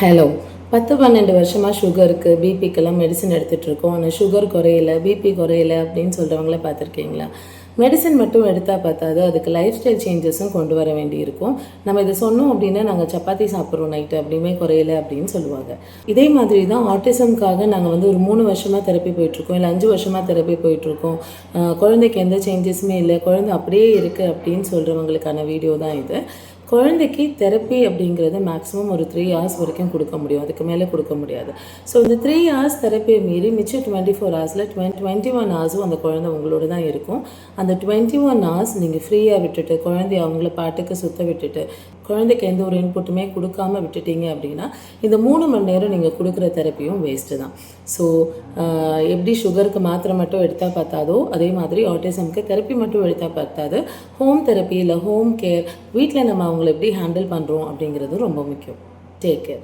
Hello 10-12 வருஷமாக சுகருக்கு பிபிக்கெல்லாம் medicine எடுத்துகிட்ருக்கோம். ஆனால் சுகர் குறையல, பிபி குறையல அப்படின்னு சொல்கிறவங்கள பார்த்துருக்கீங்களா? மெடிசன் மட்டும் எடுத்தால் பார்த்தாது, அதுக்கு லைஃப் ஸ்டைல் சேஞ்சஸும் கொண்டு வர வேண்டியிருக்கும். நம்ம இதை சொன்னோம் அப்படின்னா, நாங்கள் சப்பாத்தி சாப்பிட்றோம் நைட்டு அப்படியுமே குறையல அப்படின்னு சொல்லுவாங்க. இதே மாதிரி தான் ஆட்டிசம்காக நாங்கள் ஒரு 3 வருஷமாக தெரப்பி போயிட்டுருக்கோம், இல்லை 5 வருஷமாக தெரப்பி போயிட்டுருக்கோம். குழந்தைக்கு எந்த சேஞ்சஸுமே இல்லை, குழந்தை அப்படியே இருக்குது அப்படின்னு சொல்கிறவங்களுக்கான வீடியோ தான் இது. குழந்தைக்கு தெரப்பி அப்படிங்கிறது மேக்ஸிமம் ஒரு 3 ஹவர்ஸ் வரைக்கும் கொடுக்க முடியும், அதுக்கு மேலே கொடுக்க முடியாது. ஸோ இந்த 3 ஹவர்ஸ் தெரப்பியை மீறி மிச்சம் 24 ஹவர்ஸில் 21 ஹவர்ஸும் அந்த குழந்தை உங்களோட தான் இருக்கும். அந்த 21 ஹவர்ஸ் நீங்கள் ஃப்ரீயாக விட்டுட்டு, குழந்தைய அவங்கள பாட்டுக்கு சுற்ற விட்டுட்டு, குழந்தைக்கு எந்த ஒரு இன்புட்டுமே கொடுக்காமல் விட்டுட்டீங்க அப்படின்னா, இந்த 3 மணி நேரம் நீங்கள் கொடுக்குற தெரப்பியும் வேஸ்ட்டு தான். ஸோ எப்படி சுகருக்கு மாத்திரை மட்டும் எடுத்தால் பார்த்தாதோ, அதே மாதிரி ஆட்டிசம்க்கு தெரப்பி மட்டும் எடுத்தால் பார்த்தாது, ஹோம் தெரப்பி இல்லை ஹோம் கேர், வீட்டில் நம்ம அவங்கள எப்படி ஹேண்டில் பண்ணுறோம் அப்படிங்கிறது ரொம்ப முக்கியம். Take care.